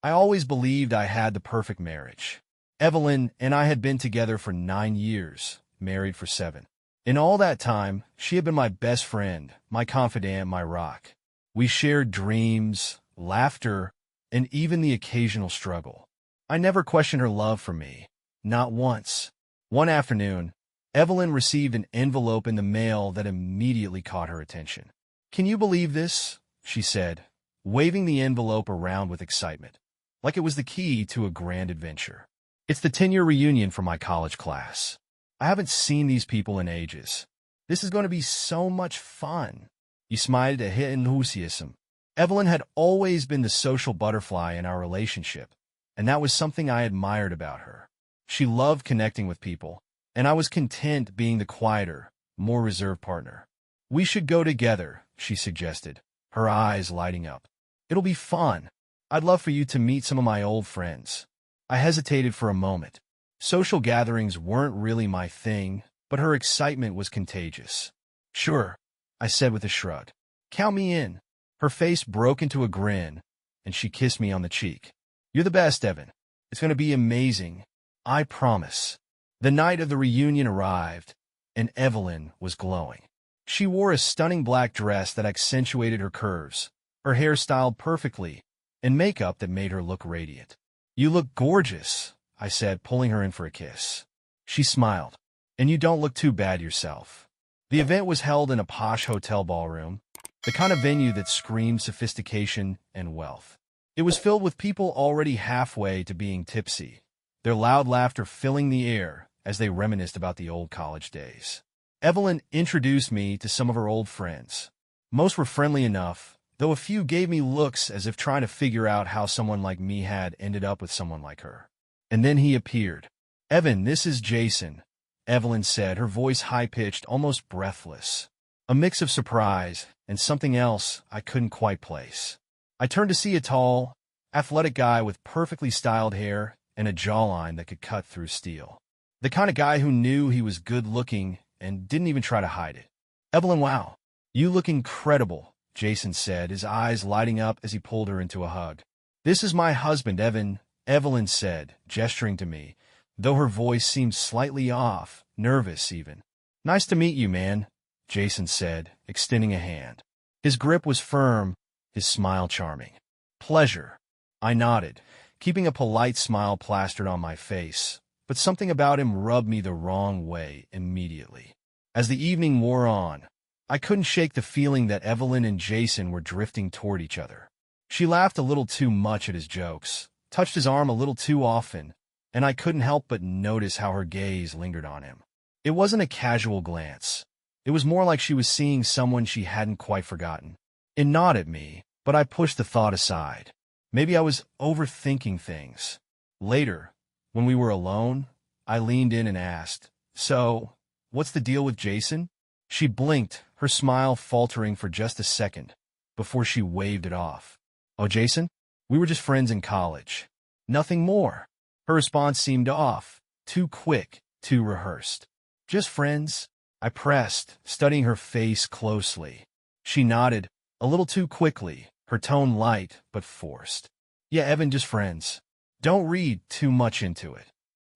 I always believed I had the perfect marriage. Evelyn and I had been together for 9 years, married for 7. In all that time, she had been my best friend, my confidant, my rock. We shared dreams, laughter, and even the occasional struggle. I never questioned her love for me, not once. One afternoon, Evelyn received an envelope in the mail that immediately caught her attention. "Can you believe this?" she said, waving the envelope around with excitement, like it was the key to a grand adventure. "It's the 10-year reunion for my college class. I haven't seen these people in ages. This is going to be so much fun." You smiled at her enthusiasm. Evelyn had always been the social butterfly in our relationship, and that was something I admired about her. She loved connecting with people, and I was content being the quieter, more reserved partner. "We should go together," she suggested, her eyes lighting up. "It'll be fun. I'd love for you to meet some of my old friends." I hesitated for a moment. Social gatherings weren't really my thing, but her excitement was contagious. "Sure," I said with a shrug. "Count me in." Her face broke into a grin, and she kissed me on the cheek. "You're the best, Evan. It's going to be amazing. I promise." The night of the reunion arrived, and Evelyn was glowing. She wore a stunning black dress that accentuated her curves, her hair styled perfectly, and makeup that made her look radiant. "You look gorgeous," I said, pulling her in for a kiss. She smiled. "And you don't look too bad yourself." The event was held in a posh hotel ballroom, the kind of venue that screamed sophistication and wealth. It was filled with people already halfway to being tipsy, their loud laughter filling the air as they reminisced about the old college days. Evelyn introduced me to some of her old friends. Most were friendly enough, though a few gave me looks as if trying to figure out how someone like me had ended up with someone like her. And then he appeared. "Evan, this is Jason," Evelyn said, her voice high-pitched, almost breathless. A mix of surprise and something else I couldn't quite place. I turned to see a tall, athletic guy with perfectly styled hair and a jawline that could cut through steel. The kind of guy who knew he was good-looking and didn't even try to hide it. "Evelyn, wow, you look incredible," Jason said, his eyes lighting up as he pulled her into a hug. "This is my husband, Evan," Evelyn said, gesturing to me, though her voice seemed slightly off, nervous even. "Nice to meet you, man," Jason said, extending a hand. His grip was firm, his smile charming. "Pleasure." I nodded, keeping a polite smile plastered on my face, but something about him rubbed me the wrong way immediately. As the evening wore on, I couldn't shake the feeling that Evelyn and Jason were drifting toward each other. She laughed a little too much at his jokes, touched his arm a little too often, and I couldn't help but notice how her gaze lingered on him. It wasn't a casual glance. It was more like she was seeing someone she hadn't quite forgotten. It gnawed at me, but I pushed the thought aside. Maybe I was overthinking things. Later, when we were alone, I leaned in and asked, "So, what's the deal with Jason?" She blinked, her smile faltering for just a second, before she waved it off. "Oh, Jason? We were just friends in college. Nothing more." Her response seemed off, too quick, too rehearsed. "Just friends?" I pressed, studying her face closely. She nodded, a little too quickly, her tone light but forced. "Yeah, Evan, just friends. Don't read too much into it."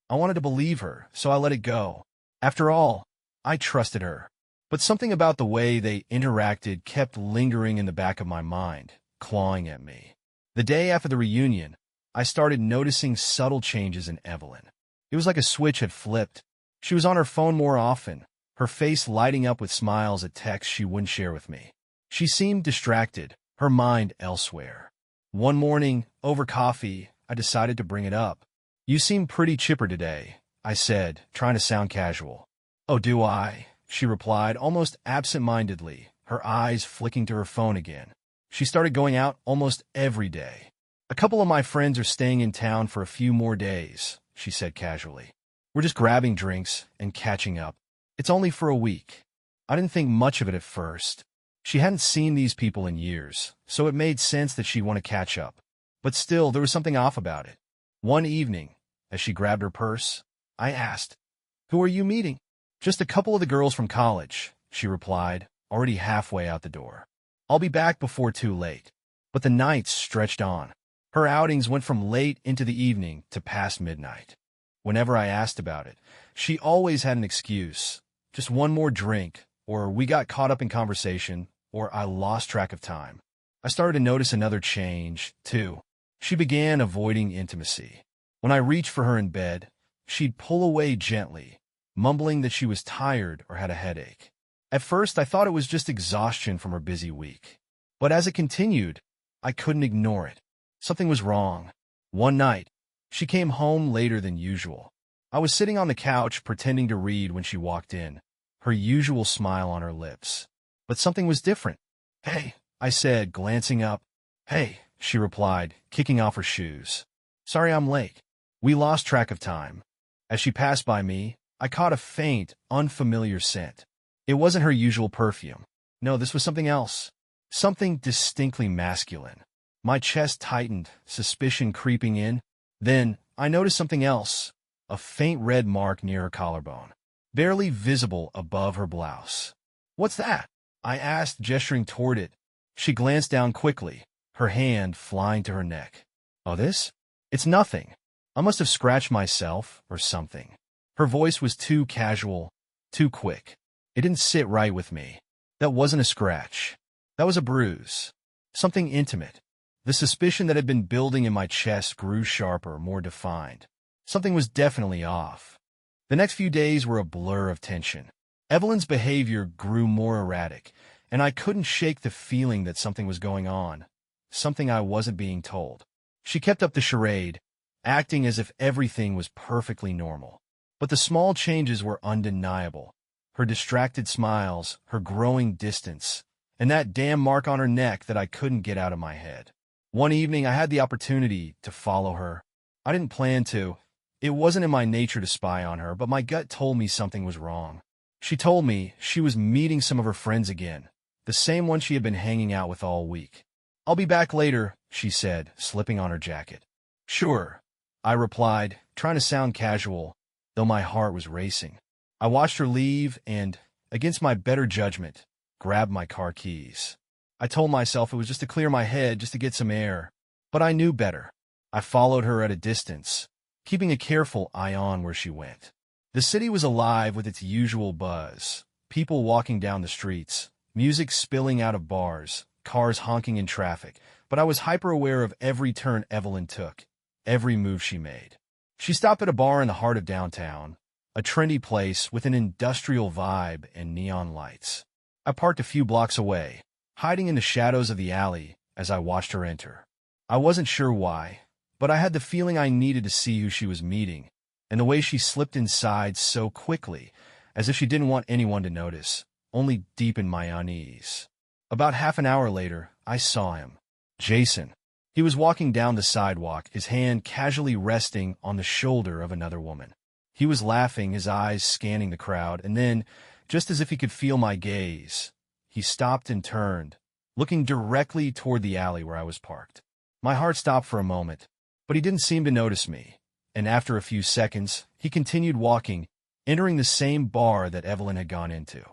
I wanted to believe her, so I let it go. After all, I trusted her. But something about the way they interacted kept lingering in the back of my mind, clawing at me. The day after the reunion, I started noticing subtle changes in Evelyn. It was like a switch had flipped. She was on her phone more often, her face lighting up with smiles at texts she wouldn't share with me. She seemed distracted, her mind elsewhere. One morning, over coffee, I decided to bring it up. "You seem pretty chipper today," I said, trying to sound casual. "Oh, do I?" she replied, almost absent-mindedly, her eyes flicking to her phone again. She started going out almost every day. "A couple of my friends are staying in town for a few more days," she said casually. "We're just grabbing drinks and catching up. It's only for a week." I didn't think much of it at first. She hadn't seen these people in years, so it made sense that she'd want to catch up. But still, there was something off about it. One evening, as she grabbed her purse, I asked, "Who are you meeting?" "Just a couple of the girls from college," she replied, already halfway out the door. "I'll be back before too late." But the nights stretched on. Her outings went from late into the evening to past midnight. Whenever I asked about it, she always had an excuse. Just one more drink, or we got caught up in conversation, or I lost track of time. I started to notice another change, too. She began avoiding intimacy. When I reached for her in bed, she'd pull away gently, mumbling that she was tired or had a headache. At first, I thought it was just exhaustion from her busy week. But as it continued, I couldn't ignore it. Something was wrong. One night, she came home later than usual. I was sitting on the couch pretending to read when she walked in, her usual smile on her lips. But something was different. "Hey," I said, glancing up. "Hey," she replied, kicking off her shoes. "Sorry I'm late." We lost track of time. As she passed by me, I caught a faint, unfamiliar scent. It wasn't her usual perfume. No, this was something else. Something distinctly masculine. My chest tightened, suspicion creeping in. Then, I noticed something else. A faint red mark near her collarbone, barely visible above her blouse. "What's that?" I asked, gesturing toward it. She glanced down quickly, her hand flying to her neck. "Oh, this? It's nothing. I must have scratched myself or something." Her voice was too casual, too quick. It didn't sit right with me. That wasn't a scratch. That was a bruise. Something intimate. The suspicion that had been building in my chest grew sharper, more defined. Something was definitely off. The next few days were a blur of tension. Evelyn's behavior grew more erratic, and I couldn't shake the feeling that something was going on, something I wasn't being told. She kept up the charade, acting as if everything was perfectly normal. But the small changes were undeniable. Her distracted smiles, her growing distance, and that damn mark on her neck that I couldn't get out of my head. One evening, I had the opportunity to follow her. I didn't plan to. It wasn't in my nature to spy on her, but my gut told me something was wrong. She told me she was meeting some of her friends again, the same one she had been hanging out with all week. "I'll be back later," she said, slipping on her jacket. "Sure," I replied, trying to sound casual, though my heart was racing. I watched her leave and, against my better judgment, grabbed my car keys. I told myself it was just to clear my head, just to get some air. But I knew better. I followed her at a distance, keeping a careful eye on where she went. The city was alive with its usual buzz. People walking down the streets, music spilling out of bars, cars honking in traffic. But I was hyper-aware of every turn Evelyn took, every move she made. She stopped at a bar in the heart of downtown, a trendy place with an industrial vibe and neon lights. I parked a few blocks away, hiding in the shadows of the alley as I watched her enter. I wasn't sure why, but I had the feeling I needed to see who she was meeting, and the way she slipped inside so quickly, as if she didn't want anyone to notice, only deepened my unease. About half an hour later, I saw him. Jason. He was walking down the sidewalk, his hand casually resting on the shoulder of another woman. He was laughing, his eyes scanning the crowd, and then, just as if he could feel my gaze, he stopped and turned, looking directly toward the alley where I was parked. My heart stopped for a moment, but he didn't seem to notice me, and after a few seconds, he continued walking, entering the same bar that Evelyn had gone into.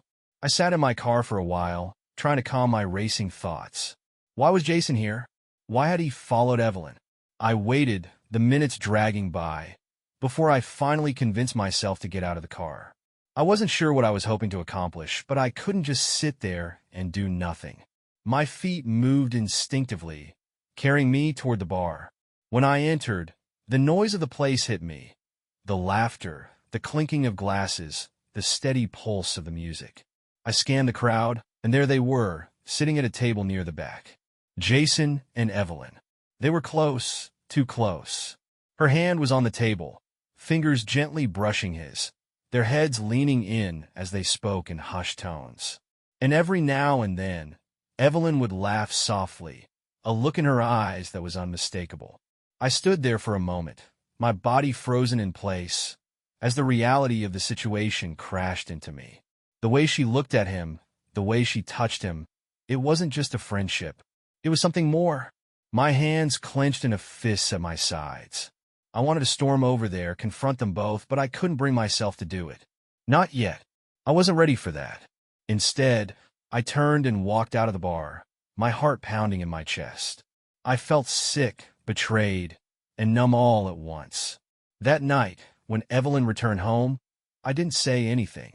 I sat in my car for a while, trying to calm my racing thoughts. Why was Jason here? Why had he followed Evelyn? I waited, the minutes dragging by, before I finally convinced myself to get out of the car. I wasn't sure what I was hoping to accomplish, but I couldn't just sit there and do nothing. My feet moved instinctively, carrying me toward the bar. When I entered, the noise of the place hit me. The laughter, the clinking of glasses, the steady pulse of the music. I scanned the crowd, and there they were, sitting at a table near the back. Jason and Evelyn. They were close, too close. Her hand was on the table, fingers gently brushing his, their heads leaning in as they spoke in hushed tones. And every now and then, Evelyn would laugh softly, a look in her eyes that was unmistakable. I stood there for a moment, my body frozen in place, as the reality of the situation crashed into me. The way she looked at him, the way she touched him, it wasn't just a friendship. It was something more. My hands clenched in a fist at my sides. I wanted to storm over there, confront them both, but I couldn't bring myself to do it. Not yet. I wasn't ready for that. Instead, I turned and walked out of the bar, my heart pounding in my chest. I felt sick, betrayed, and numb all at once. That night, when Evelyn returned home, I didn't say anything.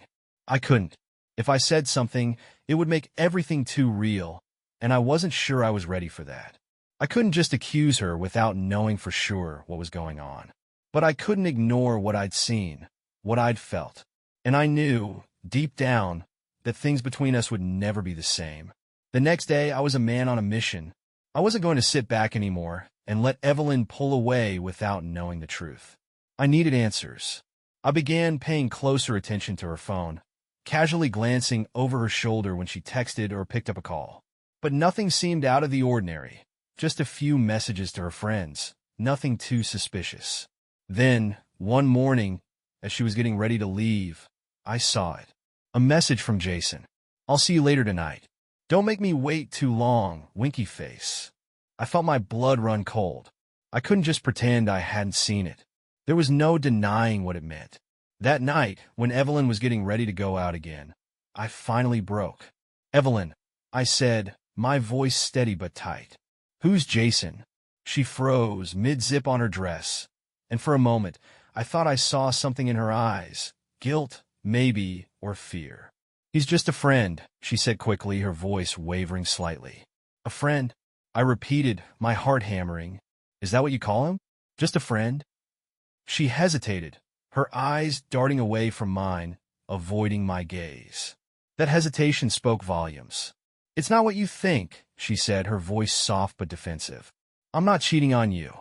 I couldn't. If I said something, it would make everything too real, and I wasn't sure I was ready for that. I couldn't just accuse her without knowing for sure what was going on. But I couldn't ignore what I'd seen, what I'd felt. And I knew, deep down, that things between us would never be the same. The next day, I was a man on a mission. I wasn't going to sit back anymore and let Evelyn pull away without knowing the truth. I needed answers. I began paying closer attention to her phone, casually glancing over her shoulder when she texted or picked up a call. But nothing seemed out of the ordinary. Just a few messages to her friends, nothing too suspicious. Then, one morning, as she was getting ready to leave, I saw it. A message from Jason. "I'll see you later tonight. Don't make me wait too long, winky face." I felt my blood run cold. I couldn't just pretend I hadn't seen it. There was no denying what it meant. That night, when Evelyn was getting ready to go out again, I finally broke. "Evelyn," I said, my voice steady but tight. "Who's Jason?" She froze mid-zip on her dress, and for a moment, I thought I saw something in her eyes. Guilt, maybe, or fear. "He's just a friend," she said quickly, her voice wavering slightly. "A friend?" I repeated, my heart hammering. "Is that what you call him? Just a friend?" She hesitated, her eyes darting away from mine, avoiding my gaze. That hesitation spoke volumes. "It's not what you think," she said, her voice soft but defensive. "I'm not cheating on you."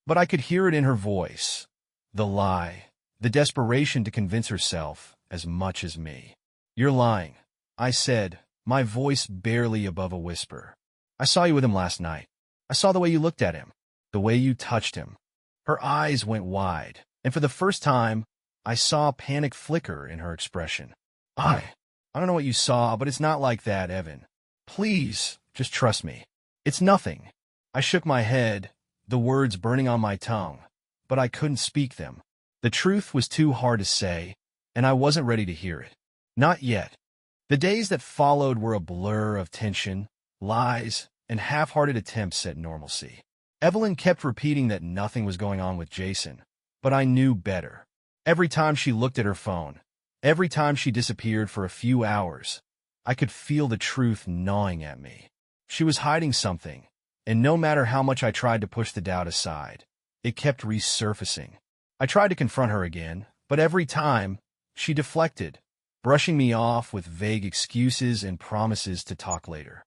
But I could hear it in her voice. The lie, the desperation to convince herself as much as me. "You're lying," I said, my voice barely above a whisper. "I saw you with him last night. I saw the way you looked at him, the way you touched him." Her eyes went wide, and for the first time, I saw panic flicker in her expression. I don't know what you saw, but it's not like that, Evan. Please, just trust me. It's nothing." I shook my head, the words burning on my tongue, but I couldn't speak them. The truth was too hard to say, and I wasn't ready to hear it. Not yet. The days that followed were a blur of tension, lies, and half-hearted attempts at normalcy. Evelyn kept repeating that nothing was going on with Jason, but I knew better. Every time she looked at her phone, every time she disappeared for a few hours, I could feel the truth gnawing at me. She was hiding something, and no matter how much I tried to push the doubt aside, it kept resurfacing. I tried to confront her again, but every time, she deflected, brushing me off with vague excuses and promises to talk later.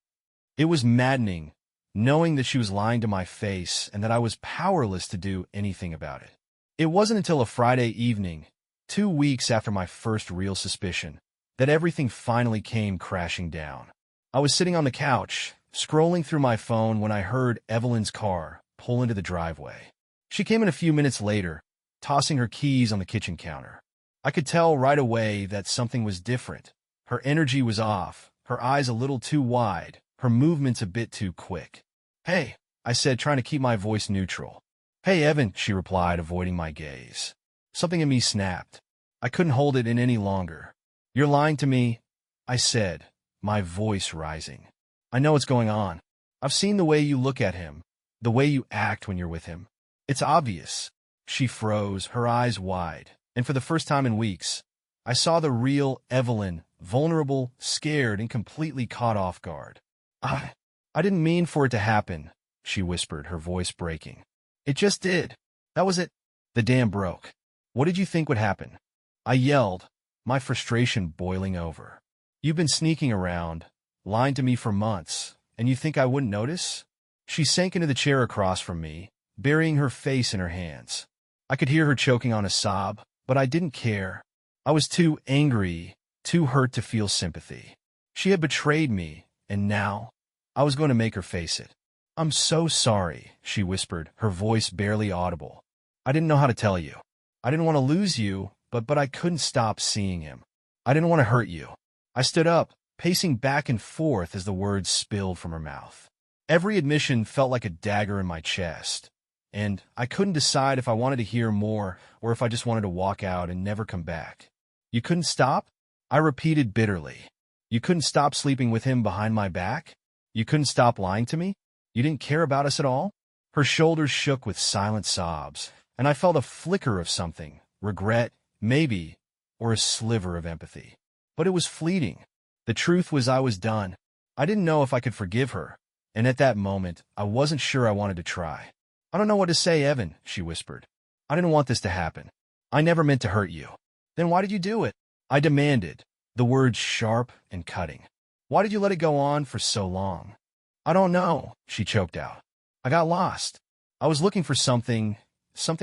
It was maddening, knowing that she was lying to my face and that I was powerless to do anything about it. It wasn't until a Friday evening, 2 weeks after my first real suspicion, that everything finally came crashing down. I was sitting on the couch, scrolling through my phone when I heard Evelyn's car pull into the driveway. She came in a few minutes later, tossing her keys on the kitchen counter. I could tell right away that something was different. Her energy was off, her eyes a little too wide, her movements a bit too quick. "Hey," I said, trying to keep my voice neutral. "Hey, Evan," she replied, avoiding my gaze. Something in me snapped. I couldn't hold it in any longer. "You're lying to me," I said, my voice rising. "I know what's going on. I've seen the way you look at him, the way you act when you're with him. It's obvious." She froze, her eyes wide, and for the first time in weeks, I saw the real Evelyn, vulnerable, scared, and completely caught off guard. I didn't mean for it to happen," she whispered, her voice breaking. "It just did. That was it. The dam broke. What did you think would happen?" I yelled, my frustration boiling over. "You've been sneaking around, lying to me for months, and you think I wouldn't notice?" She sank into the chair across from me, burying her face in her hands. I could hear her choking on a sob, but I didn't care. I was too angry, too hurt to feel sympathy. She had betrayed me, and now I was going to make her face it. "I'm so sorry," she whispered, her voice barely audible. "I didn't know how to tell you. I didn't want to lose you, but I couldn't stop seeing him. I didn't want to hurt you." I stood up, pacing back and forth as the words spilled from her mouth. Every admission felt like a dagger in my chest, and I couldn't decide if I wanted to hear more or if I just wanted to walk out and never come back. "You couldn't stop?" I repeated bitterly. "You couldn't stop sleeping with him behind my back? You couldn't stop lying to me? You didn't care about us at all?" Her shoulders shook with silent sobs, and I felt a flicker of something, regret, maybe, or a sliver of empathy. But it was fleeting. The truth was I was done. I didn't know if I could forgive her, and at that moment, I wasn't sure I wanted to try. "I don't know what to say, Evan," she whispered. "I didn't want this to happen. I never meant to hurt you." "Then why did you do it?" I demanded, the words sharp and cutting. "Why did you let it go on for so long?" "I don't know," she choked out. "I got lost. I was looking for something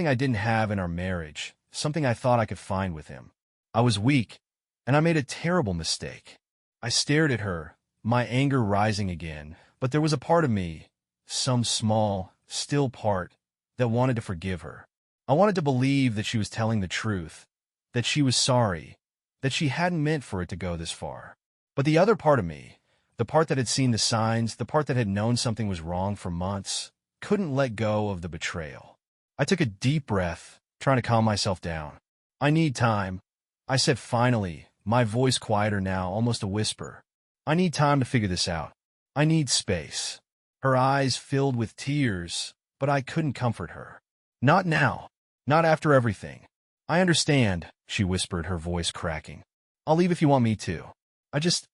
I didn't have in our marriage, something I thought I could find with him. I was weak, and I made a terrible mistake." I stared at her, my anger rising again, but there was a part of me, some small, still part, that wanted to forgive her. I wanted to believe that she was telling the truth, that she was sorry, that she hadn't meant for it to go this far. But the other part of me, the part that had seen the signs, the part that had known something was wrong for months, couldn't let go of the betrayal. I took a deep breath, trying to calm myself down. "I need time," I said finally, my voice quieter now, almost a whisper. "I need time to figure this out. I need space." Her eyes filled with tears, but I couldn't comfort her. "Not now. Not after everything." "I understand," she whispered, her voice cracking. "I'll leave if you want me to. I just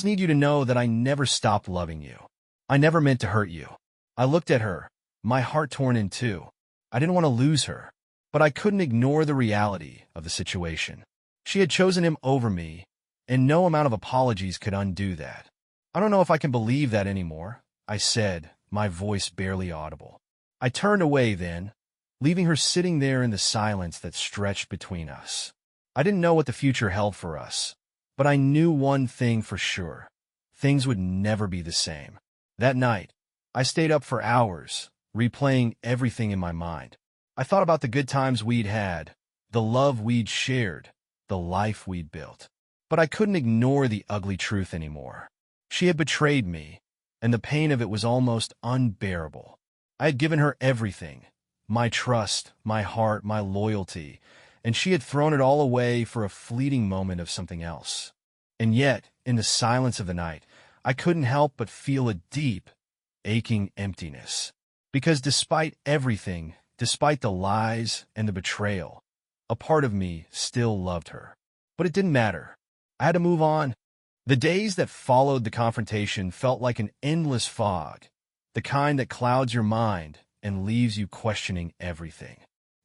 need you to know that I never stopped loving you. I never meant to hurt you." I looked at her, my heart torn in two. I didn't want to lose her, but I couldn't ignore the reality of the situation. She had chosen him over me, and no amount of apologies could undo that. "I don't know if I can believe that anymore," I said, my voice barely audible. I turned away then, leaving her sitting there in the silence that stretched between us. I didn't know what the future held for us, but I knew one thing for sure. Things would never be the same. That night, I stayed up for hours, replaying everything in my mind. I thought about the good times we'd had, the love we'd shared, the life we'd built. But I couldn't ignore the ugly truth anymore. She had betrayed me, and the pain of it was almost unbearable. I had given her everything, my trust, my heart, my loyalty, and she had thrown it all away for a fleeting moment of something else. And yet, in the silence of the night, I couldn't help but feel a deep, aching emptiness. Because despite everything, despite the lies and the betrayal, a part of me still loved her. But it didn't matter. I had to move on. The days that followed the confrontation felt like an endless fog, the kind that clouds your mind and leaves you questioning everything.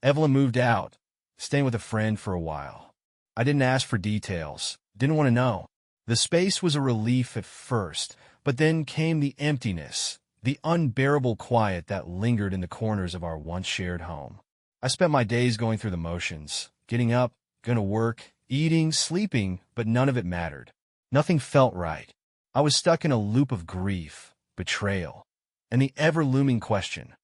Evelyn moved out, staying with a friend for a while. I didn't ask for details, didn't want to know. The space was a relief at first, but then came the emptiness, the unbearable quiet that lingered in the corners of our once-shared home. I spent my days going through the motions, getting up, going to work, eating, sleeping, but none of it mattered. Nothing felt right. I was stuck in a loop of grief, betrayal, and the ever-looming question,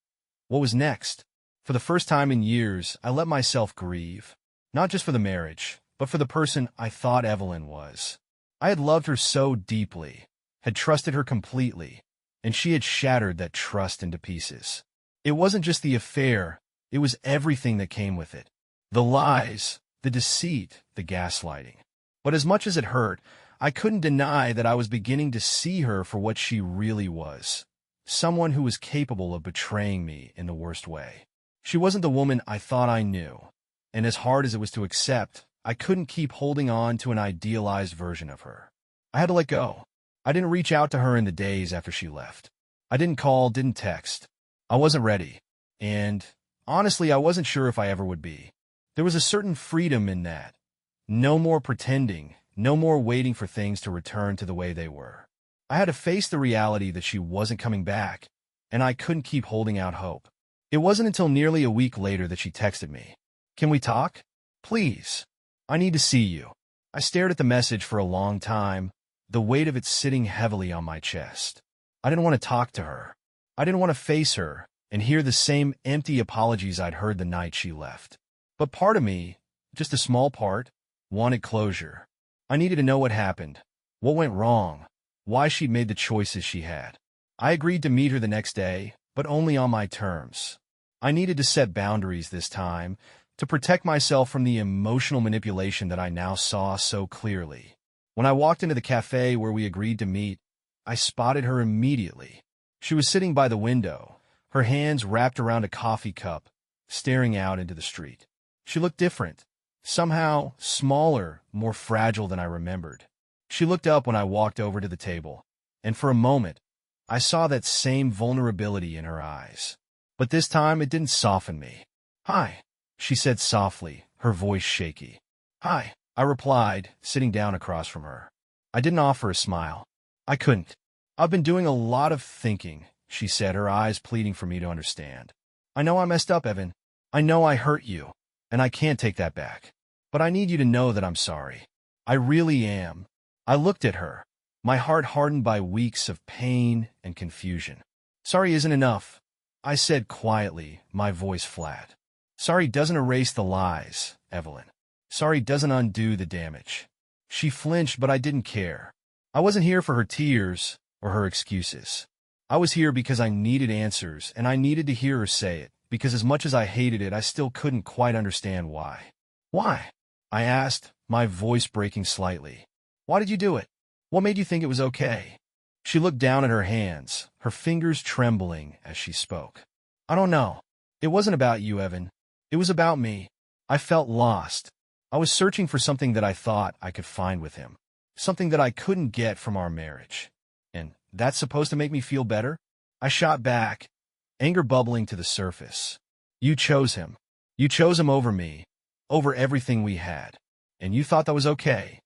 what was next? For the first time in years, I let myself grieve, not just for the marriage, but for the person I thought Evelyn was. I had loved her so deeply, had trusted her completely, and she had shattered that trust into pieces. It wasn't just the affair, it was everything that came with it. The lies, the deceit, the gaslighting. But as much as it hurt, I couldn't deny that I was beginning to see her for what she really was. Someone who was capable of betraying me in the worst way. She wasn't the woman I thought I knew, and as hard as it was to accept, I couldn't keep holding on to an idealized version of her. I had to let go. I didn't reach out to her in the days after she left. I didn't call, didn't text. I wasn't ready. And honestly, I wasn't sure if I ever would be. There was a certain freedom in that. No more pretending, no more waiting for things to return to the way they were. I had to face the reality that she wasn't coming back, and I couldn't keep holding out hope. It wasn't until nearly a week later that she texted me. "Can we talk? Please. I need to see you." I stared at the message for a long time, the weight of it sitting heavily on my chest. I didn't want to talk to her. I didn't want to face her and hear the same empty apologies I'd heard the night she left. But part of me, just a small part, wanted closure. I needed to know what happened, what went wrong, why she'd made the choices she had. I agreed to meet her the next day, but only on my terms. I needed to set boundaries this time, to protect myself from the emotional manipulation that I now saw so clearly. When I walked into the cafe where we agreed to meet, I spotted her immediately. She was sitting by the window, her hands wrapped around a coffee cup, staring out into the street. She looked different, somehow smaller, more fragile than I remembered. She looked up when I walked over to the table, and for a moment, I saw that same vulnerability in her eyes. But this time it didn't soften me. "Hi," she said softly, her voice shaky. "Hi," I replied, sitting down across from her. I didn't offer a smile. I couldn't. "I've been doing a lot of thinking," she said, her eyes pleading for me to understand. "I know I messed up, Evan. I know I hurt you, and I can't take that back. But I need you to know that I'm sorry. I really am." I looked at her, my heart hardened by weeks of pain and confusion. "Sorry isn't enough," I said quietly, my voice flat. "Sorry doesn't erase the lies, Evelyn. Sorry doesn't undo the damage." She flinched, but I didn't care. I wasn't here for her tears or her excuses. I was here because I needed answers, and I needed to hear her say it, because as much as I hated it, I still couldn't quite understand why. "Why?" I asked, my voice breaking slightly. "Why did you do it? What made you think it was okay?" She looked down at her hands, her fingers trembling as she spoke. "I don't know. It wasn't about you, Evan. It was about me. I felt lost. I was searching for something that I thought I could find with him, something that I couldn't get from our marriage. And that's supposed to make me feel better?" I shot back, anger bubbling to the surface. "You chose him. You chose him over me, over everything we had. And you thought that was okay."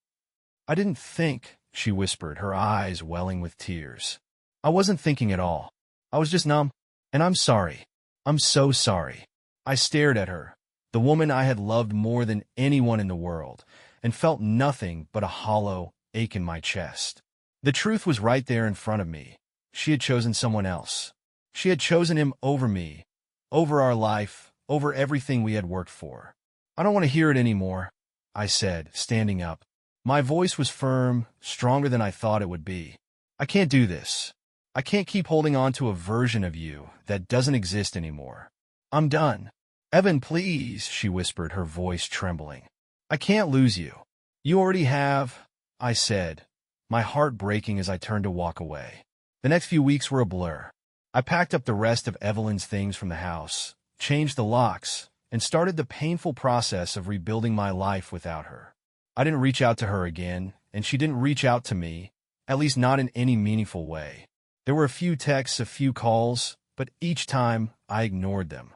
"I didn't think," she whispered, her eyes welling with tears. "I wasn't thinking at all. I was just numb. And I'm sorry. I'm so sorry." I stared at her, the woman I had loved more than anyone in the world, and felt nothing but a hollow ache in my chest. The truth was right there in front of me. She had chosen someone else. She had chosen him over me, over our life, over everything we had worked for. "I don't want to hear it anymore," I said, standing up. My voice was firm, stronger than I thought it would be. "I can't do this. I can't keep holding on to a version of you that doesn't exist anymore. I'm done." "Evan, please," she whispered, her voice trembling. "I can't lose you." "You already have," I said, my heart breaking as I turned to walk away. The next few weeks were a blur. I packed up the rest of Evelyn's things from the house, changed the locks, and started the painful process of rebuilding my life without her. I didn't reach out to her again, and she didn't reach out to me, at least not in any meaningful way. There were a few texts, a few calls, but each time I ignored them.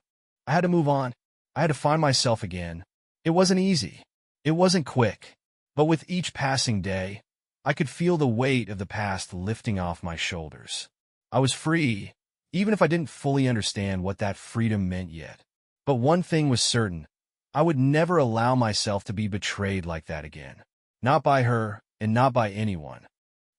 I had to move on. I had to find myself again. It wasn't easy. It wasn't quick. But with each passing day, I could feel the weight of the past lifting off my shoulders. I was free, even if I didn't fully understand what that freedom meant yet. But one thing was certain. I would never allow myself to be betrayed like that again. Not by her, and not by anyone.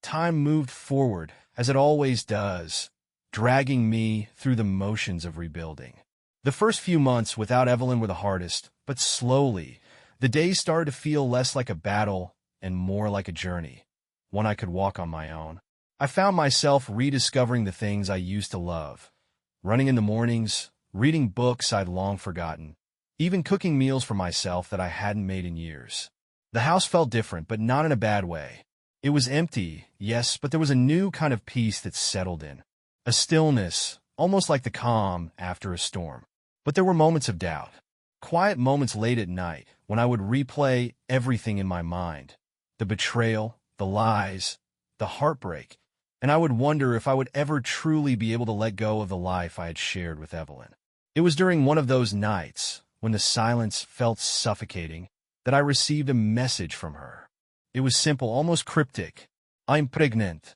Time moved forward, as it always does, dragging me through the motions of rebuilding. The first few months without Evelyn were the hardest, but slowly, the days started to feel less like a battle and more like a journey, one I could walk on my own. I found myself rediscovering the things I used to love. Running in the mornings, reading books I'd long forgotten, even cooking meals for myself that I hadn't made in years. The house felt different, but not in a bad way. It was empty, yes, but there was a new kind of peace that settled in. A stillness, almost like the calm after a storm. But there were moments of doubt. Quiet moments late at night when I would replay everything in my mind. The betrayal, the lies, the heartbreak. And I would wonder if I would ever truly be able to let go of the life I had shared with Evelyn. It was during one of those nights, when the silence felt suffocating, that I received a message from her. It was simple, almost cryptic. "I'm pregnant."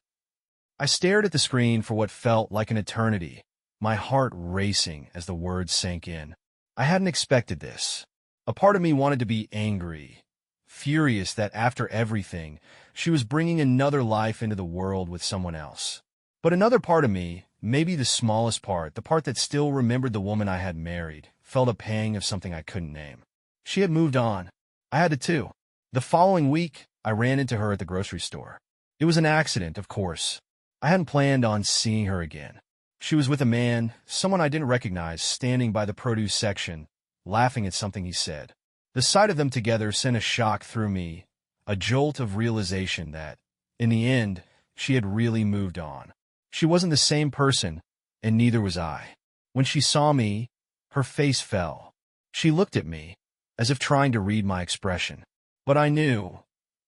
I stared at the screen for what felt like an eternity, my heart racing as the words sank in. I hadn't expected this. A part of me wanted to be angry, furious that after everything, she was bringing another life into the world with someone else. But another part of me, maybe the smallest part, the part that still remembered the woman I had married, felt a pang of something I couldn't name. She had moved on. I had to too. The following week, I ran into her at the grocery store. It was an accident, of course. I hadn't planned on seeing her again. She was with a man, someone I didn't recognize, standing by the produce section, laughing at something he said. The sight of them together sent a shock through me, a jolt of realization that, in the end, she had really moved on. She wasn't the same person, and neither was I. When she saw me, her face fell. She looked at me, as if trying to read my expression. But I knew,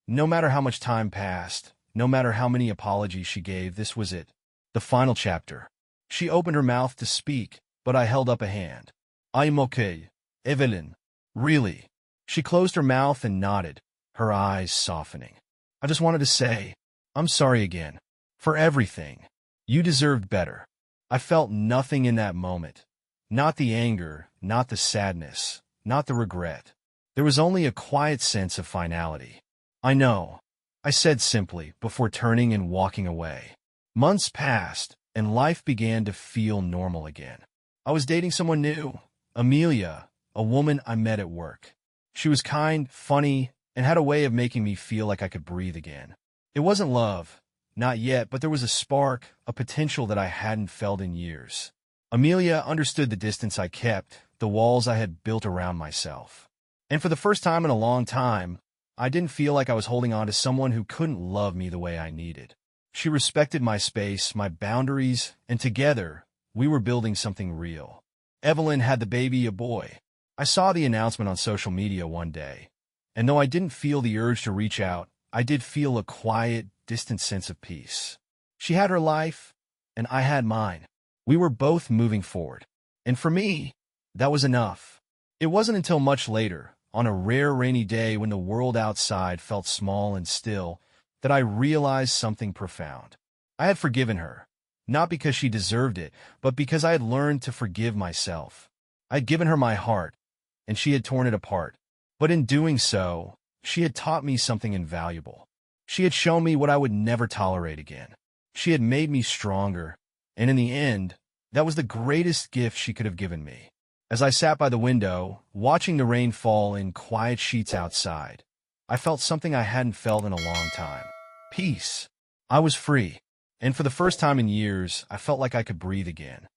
no matter how much time passed, no matter how many apologies she gave, this was it. The final chapter. She opened her mouth to speak, but I held up a hand. I'm okay, Evelyn. Really? She closed her mouth and nodded, her eyes softening. I just wanted to say, I'm sorry again. For everything. You deserved better. I felt nothing in that moment. Not the anger, not the sadness, not the regret. There was only a quiet sense of finality. I know, I said simply, before turning and walking away. Months passed, and life began to feel normal again. I was dating someone new, Amelia, a woman I met at work. She was kind, funny, and had a way of making me feel like I could breathe again. It wasn't love, not yet, but there was a spark, a potential that I hadn't felt in years. Amelia understood the distance I kept, the walls I had built around myself. And for the first time in a long time, I didn't feel like I was holding on to someone who couldn't love me the way I needed. She respected my space, my boundaries, and together, we were building something real. Evelyn had the baby, a boy. I saw the announcement on social media one day, and though I didn't feel the urge to reach out, I did feel a quiet, distant sense of peace. She had her life, and I had mine. We were both moving forward. And for me, that was enough. It wasn't until much later, on a rare rainy day when the world outside felt small and still, that I realized something profound. I had forgiven her, not because she deserved it, but because I had learned to forgive myself. I had given her my heart, and she had torn it apart. But in doing so, she had taught me something invaluable. She had shown me what I would never tolerate again. She had made me stronger, and in the end, that was the greatest gift she could have given me. As I sat by the window, watching the rain fall in quiet sheets outside, I felt something I hadn't felt in a long time. Peace. I was free. And for the first time in years, I felt like I could breathe again.